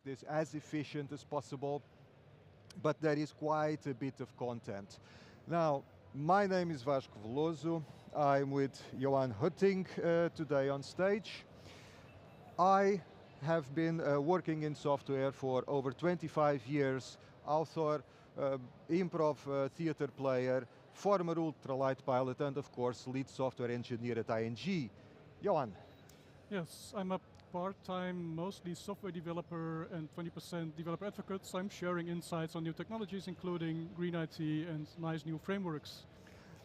make this as efficient as possible, but there is quite a bit of content. Now, my name is Vasco Veloso. I'm with Johan today on stage. I have been working in software for over 25 years, author, improv theater player, former ultralight pilot, and of course lead software engineer at ING. Johan. Yes, I'm a part-time, mostly software developer and 20% developer advocate, so I'm sharing insights on new technologies, including green IT and nice new frameworks.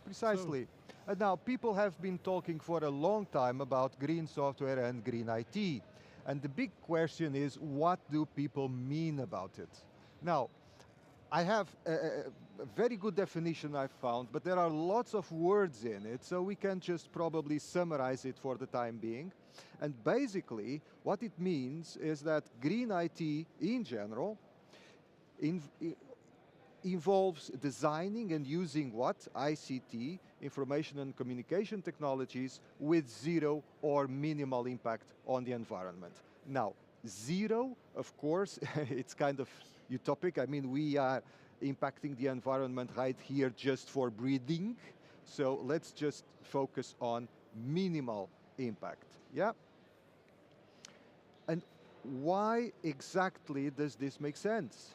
Precisely. And now, people have been talking for a long time about green software and green IT. And the big question is, what do people mean about it? Now, I have a very good definition I've found, but there are lots of words in it, so we can just probably summarize it for the time being. And basically, what it means is that green IT in general involves designing and using what? ICT, information and communication technologies, with zero or minimal impact on the environment. Now, zero, of course, it's kind of utopic. I mean, we are impacting the environment right here just for breathing. So let's just focus on minimal impact, yeah? And why exactly does this make sense?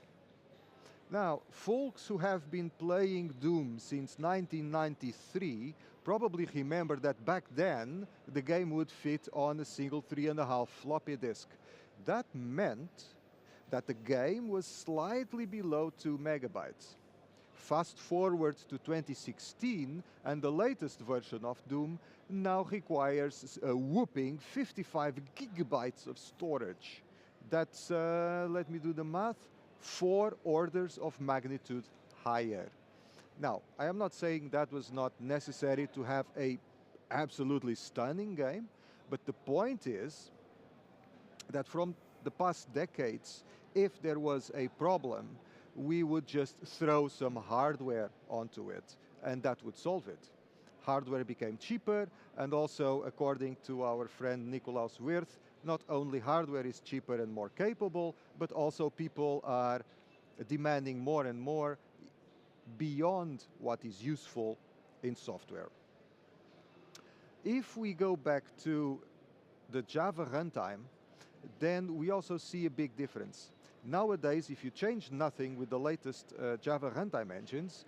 Now, folks who have been playing Doom since 1993 probably remember that back then the game would fit on a single 3.5 floppy disk. That meant that the game was slightly below 2 megabytes. Fast forward to 2016 and the latest version of Doom now requires a whopping 55 gigabytes of storage. That's, let me do the math, 4 orders of magnitude higher. Now, I am not saying that was not necessary to have a absolutely stunning game, but the point is that from the past decades, if there was a problem, we would just throw some hardware onto it, and that would solve it. Hardware became cheaper, and also, according to our friend Nicolaus Wirth, not only hardware is cheaper and more capable, but also people are demanding more and more beyond what is useful in software. If we go back to the Java runtime, then we also see a big difference. Nowadays, if you change nothing with the latest Java runtime engines,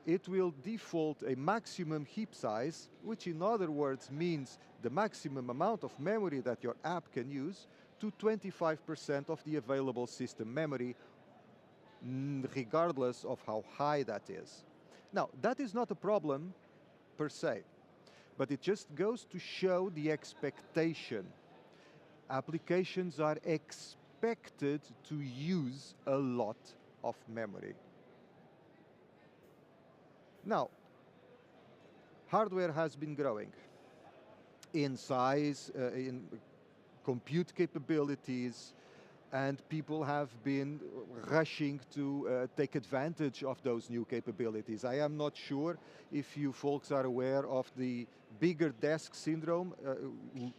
it will default a maximum heap size, which in other words means the maximum amount of memory that your app can use, to 25% of the available system memory, regardless of how high that is. Now, that is not a problem per se, but it just goes to show the expectation. Applications are expected to use a lot of memory. Now, hardware has been growing in size, in compute capabilities, and people have been rushing to take advantage of those new capabilities. I am not sure if you folks are aware of the bigger desk syndrome.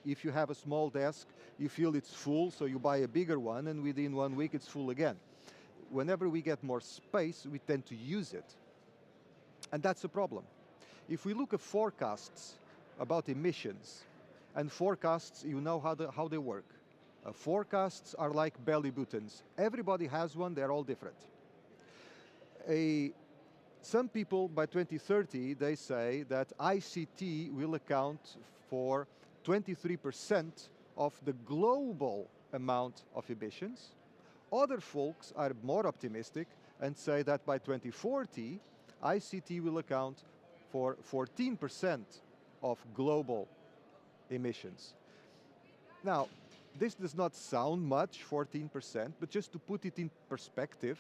If you have a small desk, you feel it's full, so you buy a bigger one, and within 1 week it's full again. Whenever we get more space, we tend to use it. And that's a problem. If we look at forecasts about emissions, and forecasts, you know how they work. Forecasts are like belly buttons. Everybody has one, they're all different. Some people, by 2030, they say that ICT will account for 23% of the global amount of emissions. Other folks are more optimistic and say that by 2040, ICT will account for 14% of global emissions. Now, this does not sound much, 14%, but just to put it in perspective,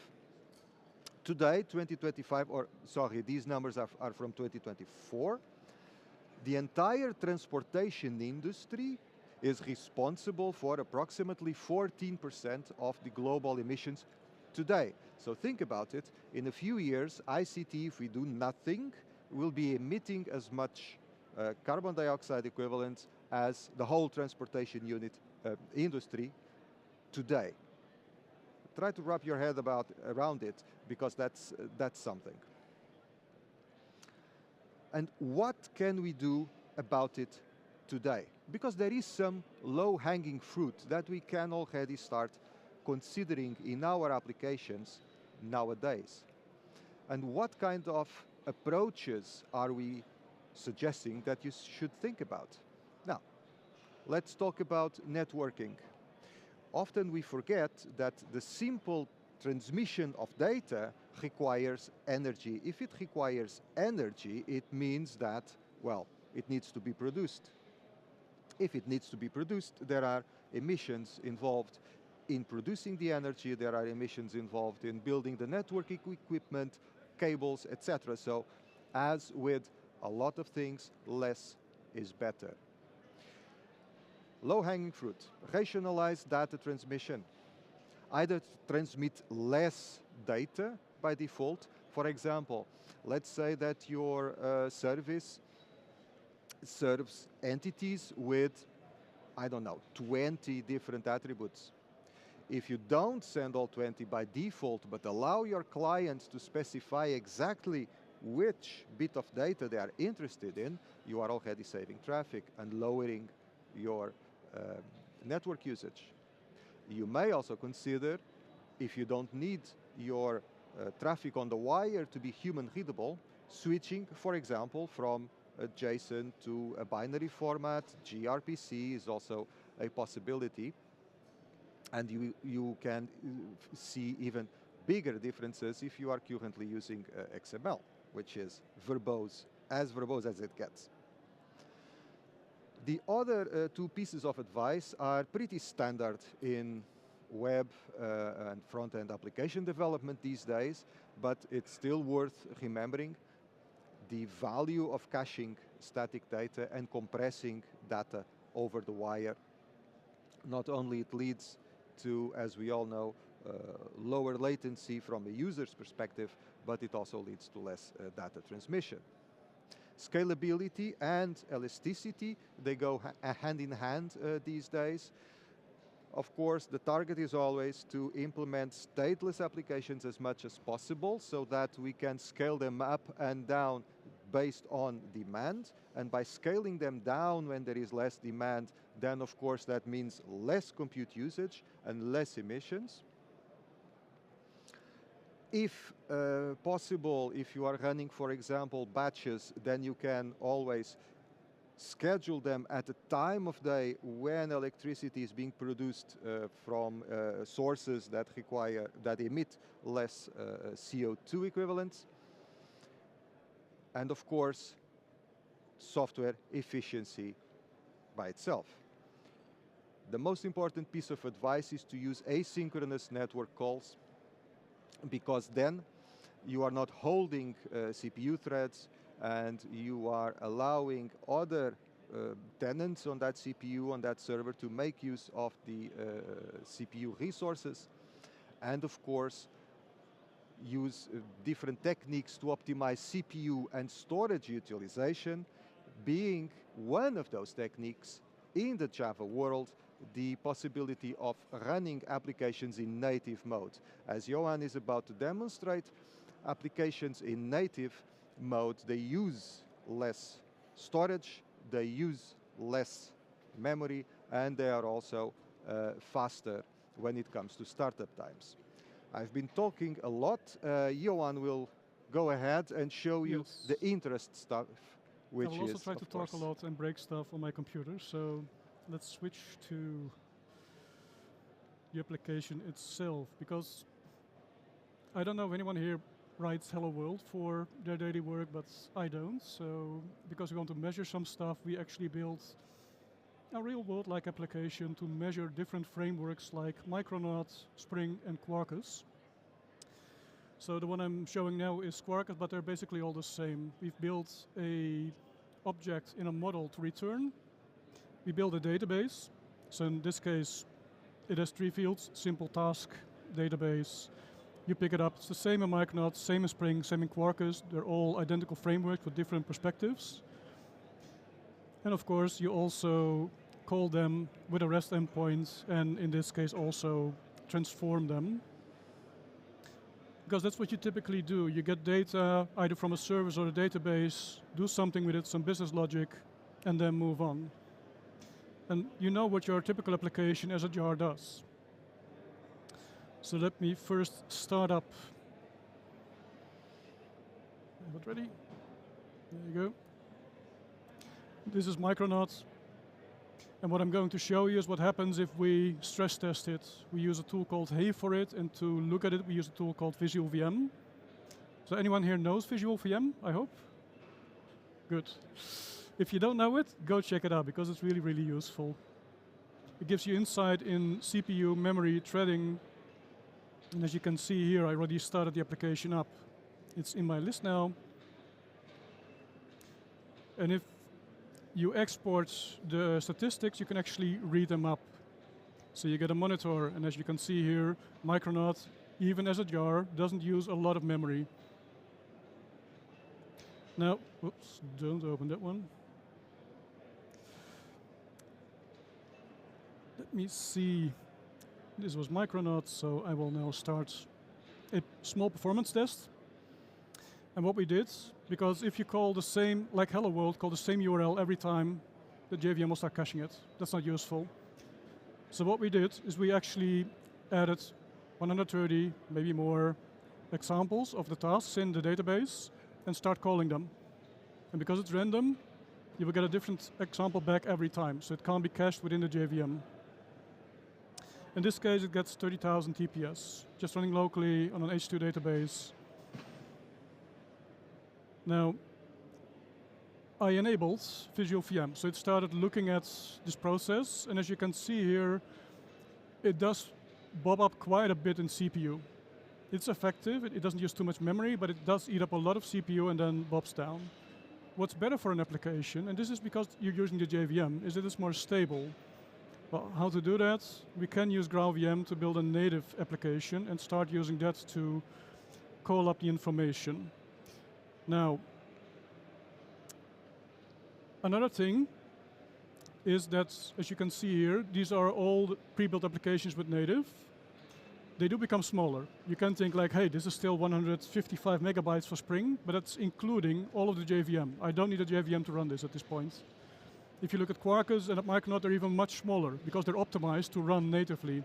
today, 2025, or sorry, these numbers are from 2024, the entire transportation industry is responsible for approximately 14% of the global emissions today. So think about it, in a few years, ICT, if we do nothing, will be emitting as much carbon dioxide equivalent as the whole transportation unit industry today. Try to wrap your head around it, because that's something. And what can we do about it today? Because there is some low-hanging fruit that we can already start considering in our applications nowadays. And what kind of approaches are we suggesting that you should think about? Now, let's talk about networking. Often we forget that the simple transmission of data requires energy. If it requires energy, it means that, well, it needs to be produced. If it needs to be produced, there are emissions involved in producing the energy, there are emissions involved in building the networking equipment, cables, etc. So, as with a lot of things, less is better. Low-hanging fruit, rationalize data transmission. Either transmit less data by default. For example, let's say that your service serves entities with, I don't know, 20 different attributes. If you don't send all 20 by default, but allow your clients to specify exactly which bit of data they are interested in, you are already saving traffic and lowering your network usage. You may also consider, if you don't need your traffic on the wire to be human readable, switching, for example, from a JSON to a binary format. gRPC is also a possibility. And you can see even bigger differences if you are currently using XML, which is verbose as it gets. The other two pieces of advice are pretty standard in web and front-end application development these days, but it's still worth remembering the value of caching static data and compressing data over the wire. Not only it leads to, as we all know, lower latency from a user's perspective, but it also leads to less data transmission. Scalability and elasticity, they go hand in hand these days. Of course, the target is always to implement stateless applications as much as possible so that we can scale them up and down based on demand. And by scaling them down when there is less demand, then of course that means less compute usage and less emissions. If possible, if you are running, for example, batches, then you can always schedule them at a time of day when electricity is being produced from sources that emit less CO2 equivalents. And of course, software efficiency by itself. The most important piece of advice is to use asynchronous network calls, because then you are not holding CPU threads and you are allowing other tenants on that CPU, on that server, to make use of the CPU resources. And of course, use different techniques to optimize CPU and storage utilization, being one of those techniques in the Java world, the possibility of running applications in native mode. As Johan is about to demonstrate, applications in native mode, they use less storage, they use less memory, and they are also faster when it comes to startup times. I've been talking a lot. Johan will go ahead and show you the interest stuff, which is, I will also try to talk a lot and break stuff on my computer, so let's switch to the application itself, because I don't know if anyone here writes Hello World for their daily work, but I don't. So because we want to measure some stuff, we actually built a real world-like application to measure different frameworks like Micronaut, Spring, and Quarkus. So the one I'm showing now is Quarkus, but they're basically all the same. We've built a object in a model to return. We build a database. So in this case, it has 3 fields: simple task, database. You pick it up. It's the same in Micronaut, same in Spring, same in Quarkus. They're all identical frameworks with different perspectives. And of course, you also call them with a REST endpoint, and in this case also transform them. because that's what you typically do. You get data either from a service or a database, do something with it, some business logic, and then move on. And you know what your typical application as a jar does. So let me first start up. Have it ready? There you go. This is Micronauts. And what I'm going to show you is what happens if we stress test it. We use a tool called Hey for it, and to look at it, we use a tool called Visual VM. So anyone here knows Visual VM, I hope? Good. If you don't know it, go check it out, because it's really, really useful. It gives you insight in CPU, memory, threading. And as you can see here, I already started the application up. It's in my list now. And if you export the statistics, you can actually read them up. So you get a monitor, and as you can see here, Micronaut, even as a jar, doesn't use a lot of memory. Now, oops, don't open that one. Let me see. This was Micronaut, so I will now start a small performance test. And what we did, because if you call the same, like Hello World, call the same URL every time, the JVM will start caching it. That's not useful. So what we did is we actually added 130, maybe more, examples of the tasks in the database and start calling them. And because it's random, you will get a different example back every time, so it can't be cached within the JVM. In this case, it gets 30,000 TPS, just running locally on an H2 database. Now, I enabled Visual VM, so it started looking at this process, and as you can see here, it does bob up quite a bit in CPU. It's effective, it doesn't use too much memory, but it does eat up a lot of CPU and then bobs down. What's better for an application, and this is because you're using the JVM, is that it's more stable. Well, how to do that? We can use GraalVM to build a native application and start using that to call up the information. Now, another thing is that, as you can see here, these are all pre-built applications with native. They do become smaller. You can think like, hey, this is still 155 megabytes for Spring, but that's including all of the JVM. I don't need a JVM to run this at this point. If you look at Quarkus and at Micronaut, they're even much smaller because they're optimized to run natively.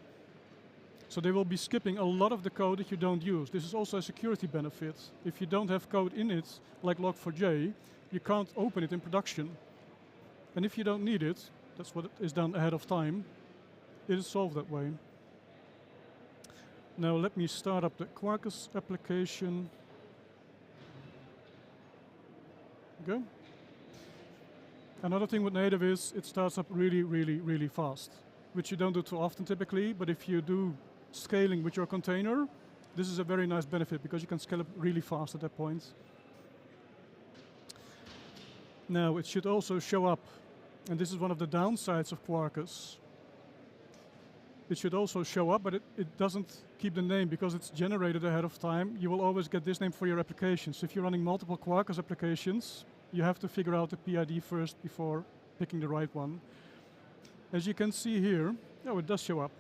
So they will be skipping a lot of the code that you don't use. This is also a security benefit. If you don't have code in it, like Log4j, you can't open it in production. And if you don't need it, that's what is done ahead of time, it is solved that way. Now let me start up the Quarkus application. Go. Another thing with native is it starts up really, really, really fast, which you don't do too often typically, but if you do scaling with your container, this is a very nice benefit because you can scale up really fast at that point. Now it should also show up, and this is one of the downsides of Quarkus. It should also show up, but it doesn't keep the name because it's generated ahead of time. You will always get this name for your application. So if you're running multiple Quarkus applications, you have to figure out the PID first before picking the right one. As you can see here, oh, it does show up,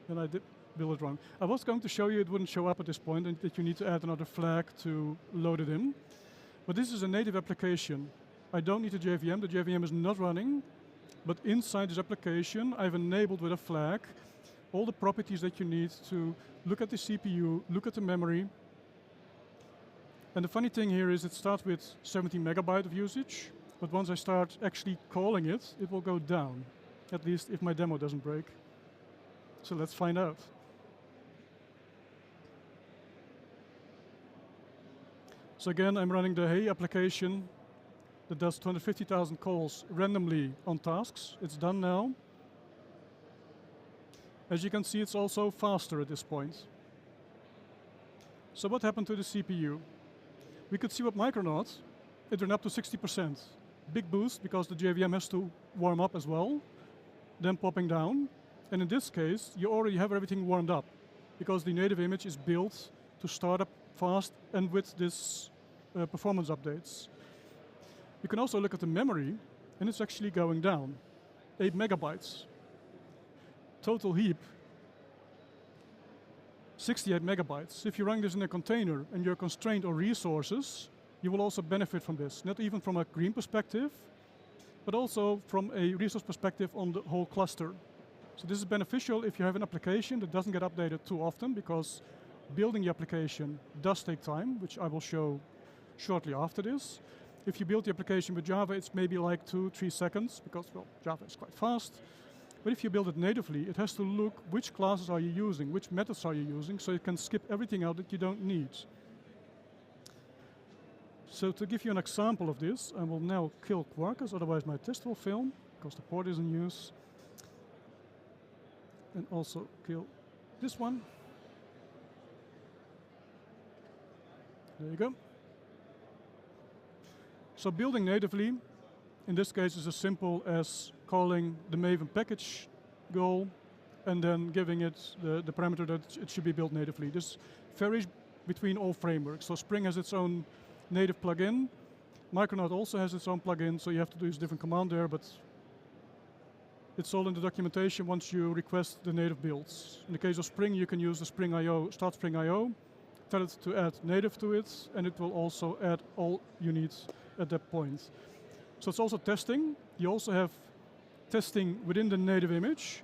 and I did build it wrong. I was going to show you it wouldn't show up at this point and that you need to add another flag to load it in. But this is a native application. I don't need a JVM. The JVM is not running, but inside this application, I've enabled with a flag all the properties that you need to look at the CPU, look at the memory. And the funny thing here is it starts with 17 megabyte of usage, but once I start actually calling it, it will go down, at least if my demo doesn't break. So let's find out. So again, I'm running the Hey application that does 250,000 calls randomly on tasks. It's done now. As you can see, it's also faster at this point. So what happened to the CPU? We could see what Micronaut, it ran up to 60%. Big boost because the JVM has to warm up as well, then popping down. And in this case, you already have everything warmed up because the native image is built to start up fast and with this performance updates. You can also look at the memory, and it's actually going down, 8 megabytes. Total heap 68 megabytes. If you run this in a container and you're constrained on resources, you will also benefit from this, not even from a green perspective, but also from a resource perspective on the whole cluster. So this is beneficial if you have an application that doesn't get updated too often, because building the application does take time, which I will show shortly after this. If you build the application with Java, it's maybe like 2-3 seconds, because, well, Java is quite fast. But if you build it natively, it has to look which classes are you using, which methods are you using, so it can skip everything out that you don't need. So to give you an example of this, I will now kill Quarkus, otherwise my test will fail, because the port is in use. And also kill this one. There you go. So building natively, in this case, is as simple as calling the Maven package goal and then giving it the parameter that it should be built natively. This varies between all frameworks. So Spring has its own native plugin. Micronaut also has its own plugin, so you have to use a different command there, but it's all in the documentation once you request the native builds. In the case of Spring, you can use the Spring IO, start Spring IO, tell it to add native to it, and it will also add all you need at that point. So it's also testing. You also have testing within the native image,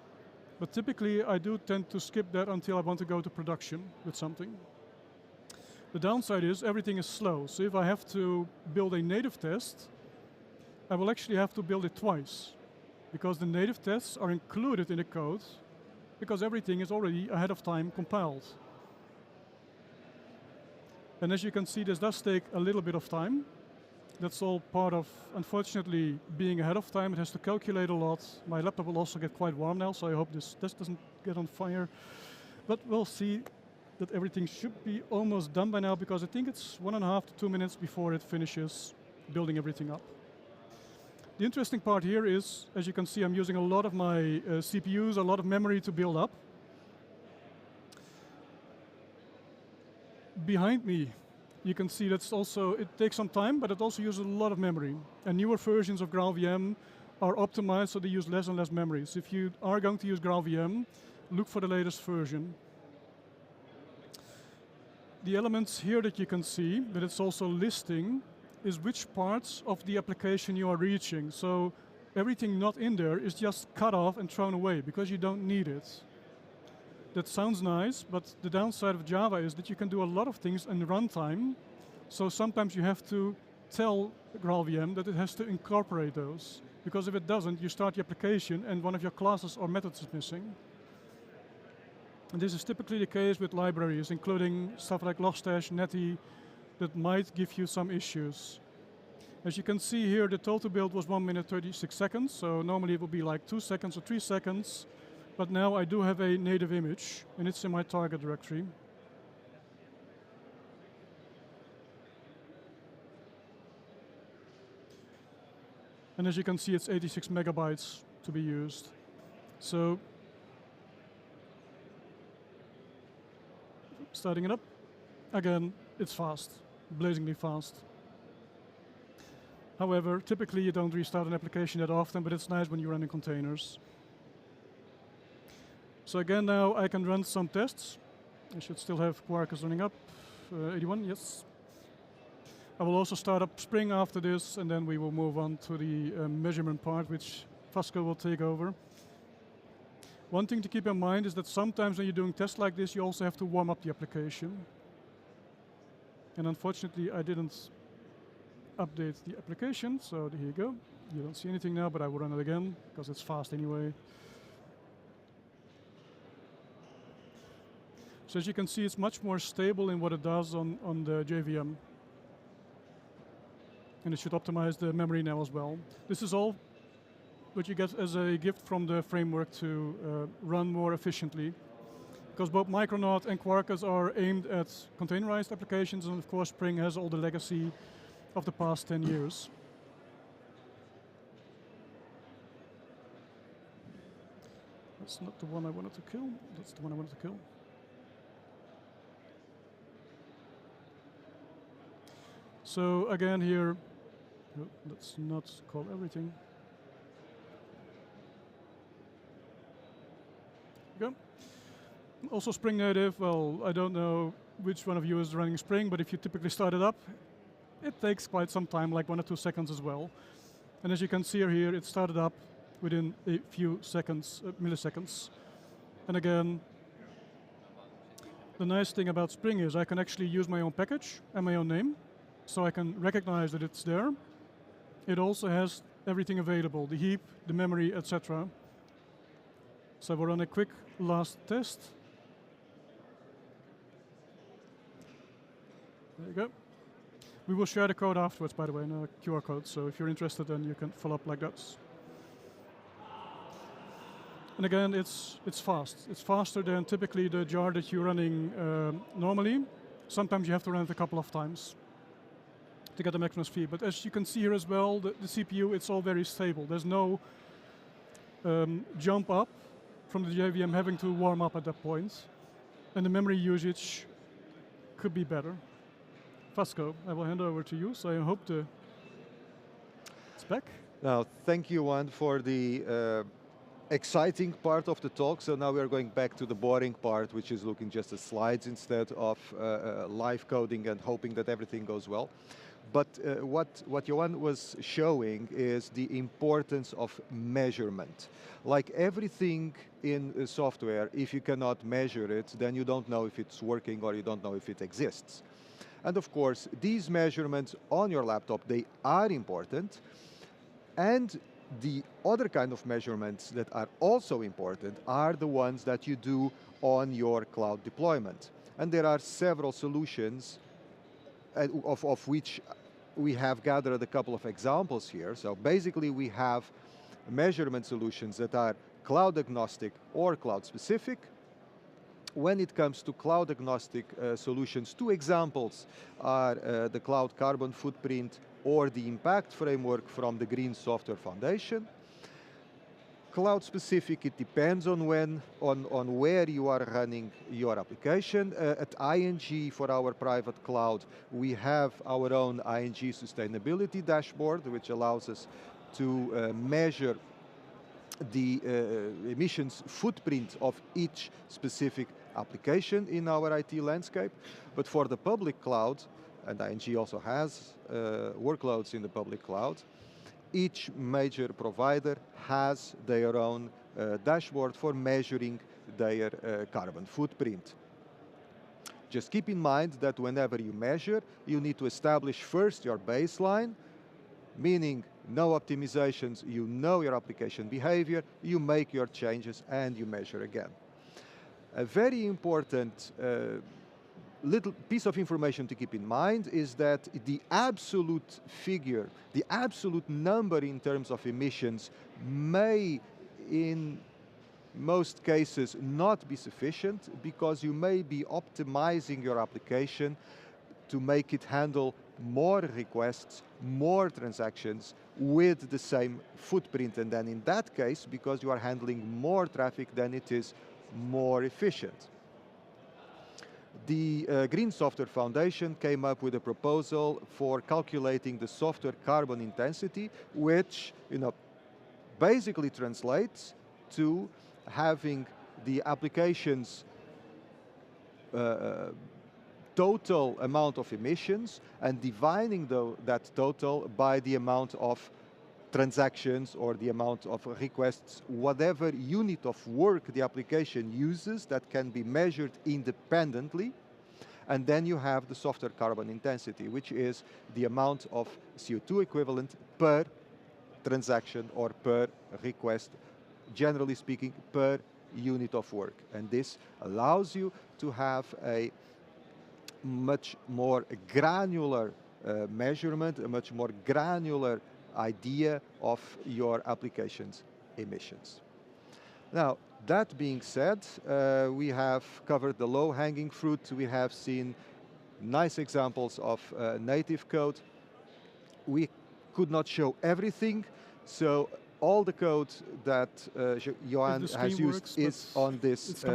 but typically I do tend to skip that until I want to go to production with something. The downside is everything is slow. So if I have to build a native test, I will actually have to build it twice, because the native tests are included in the code, because everything is already ahead of time compiled. And as you can see, this does take a little bit of time. That's all part of, unfortunately, being ahead of time. It has to calculate a lot. My laptop will also get quite warm now, so I hope this doesn't get on fire. But we'll see that everything should be almost done by now, because I think it's 1.5 to 2 minutes before it finishes building everything up. The interesting part here is, as you can see, I'm using a lot of my CPUs, a lot of memory to build up. Behind me, you can see that's also, it takes some time, but it also uses a lot of memory. And newer versions of GraalVM are optimized so they use less and less memory. So if you are going to use GraalVM, look for the latest version. The elements here that you can see, that it's also listing, is which parts of the application you are reaching. So everything not in there is just cut off and thrown away, because you don't need it. That sounds nice, but the downside of Java is that you can do a lot of things in runtime. So sometimes you have to tell GraalVM that it has to incorporate those. Because if it doesn't, you start the application and one of your classes or methods is missing. And this is typically the case with libraries, including stuff like Logstash, Netty, that might give you some issues. As you can see here, the total build was 1 minute 36 seconds. So normally it would be like 2 seconds or 3 seconds. But now I do have a native image, and it's in my target directory. And as you can see, it's 86 megabytes to be used. So, starting it up, again, it's fast, blazingly fast. However, typically you don't restart an application that often, but it's nice when you run in containers. So again, now I can run some tests. I should still have Quarkus running up. 81, yes. I will also start up Spring after this, and then we will move on to the measurement part, which Vasco will take over. One thing to keep in mind is that sometimes when you're doing tests like this, you also have to warm up the application. And unfortunately, I didn't update the application, so here you go. You don't see anything now, but I will run it again, because it's fast anyway. So as you can see, it's much more stable in what it does on the JVM. And it should optimize the memory now as well. This is all what you get as a gift from the framework to run more efficiently. Because both Micronaut and Quarkus are aimed at containerized applications, and of course Spring has all the legacy of the past 10 years. That's not the one I wanted to kill, that's the one I wanted to kill. So again here, let's not call everything. Go. Also Spring native, well, I don't know which one of you is running Spring, but if you typically start it up, it takes quite some time, like 1 or 2 seconds as well. And as you can see here, it started up within a few seconds, milliseconds. And again, the nice thing about Spring is I can actually use my own package and my own name, so I can recognize that it's there. It also has everything available, the heap, the memory, etc. So we'll run a quick last test. There you go. We will share the code afterwards, by the way, in a QR code, so if you're interested, then you can follow up like that. And again, it's fast. It's faster than typically the jar that you're running normally. Sometimes you have to run it a couple of times to get the maximum speed. But as you can see here as well, the CPU, it's all very stable. There's no jump up from the JVM having to warm up at that point. And the memory usage could be better. Vasco, I will hand over to you, so I hope it's back. Now, thank you, Johan, for the exciting part of the talk. So now we are going back to the boring part, which is looking just at slides instead of live coding and hoping that everything goes well. But what Johan was showing is the importance of measurement. Like everything in software, if you cannot measure it, then you don't know if it's working or you don't know if it exists. And of course, these measurements on your laptop, they are important. And the other kind of measurements that are also important are the ones that you do on your cloud deployment. And there are several solutions of which we have gathered a couple of examples here. So basically we have measurement solutions that are cloud agnostic or cloud specific. When it comes to cloud agnostic solutions, 2 examples are the Cloud Carbon Footprint or the Impact Framework from the Green Software Foundation. Cloud specific, it depends on where you are running your application. At ING, for our private cloud, we have our own ING sustainability dashboard, which allows us to measure the emissions footprint of each specific application in our IT landscape. But for the public cloud, and ING also has workloads in the public cloud, each major provider has their own dashboard for measuring their carbon footprint. Just keep in mind that whenever you measure, you need to establish first your baseline, meaning no optimizations, you know your application behavior, you make your changes, and you measure again. A very important little piece of information to keep in mind is that the absolute figure, the absolute number in terms of emissions may, in most cases, not be sufficient because you may be optimizing your application to make it handle more requests, more transactions with the same footprint. And then in that case, because you are handling more traffic, then it is more efficient. The Green Software Foundation came up with a proposal for calculating the software carbon intensity, which basically translates to having the application's total amount of emissions and dividing that total by the amount of transactions or the amount of requests, whatever unit of work the application uses that can be measured independently. And then you have the software carbon intensity, which is the amount of CO2 equivalent per transaction or per request, generally speaking, per unit of work. And this allows you to have a much more granular measurement, a much more granular idea of your application's emissions. Now, that being said, we have covered the low-hanging fruit. We have seen nice examples of native code. We could not show everything, so all the code that Johan has used is on this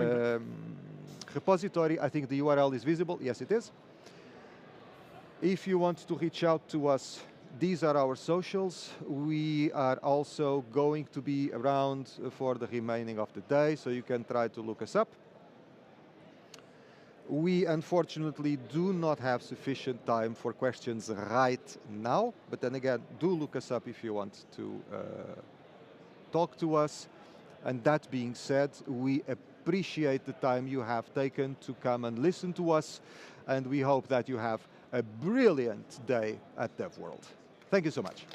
repository. I think the URL is visible. Yes, it is. If you want to reach out to us, these are our socials. We are also going to be around for the remaining of the day, so you can try to look us up. We unfortunately do not have sufficient time for questions right now, but then again, do look us up if you want to talk to us. And that being said, we appreciate the time you have taken to come and listen to us, and we hope that you have a brilliant day at Devworld. Thank you so much.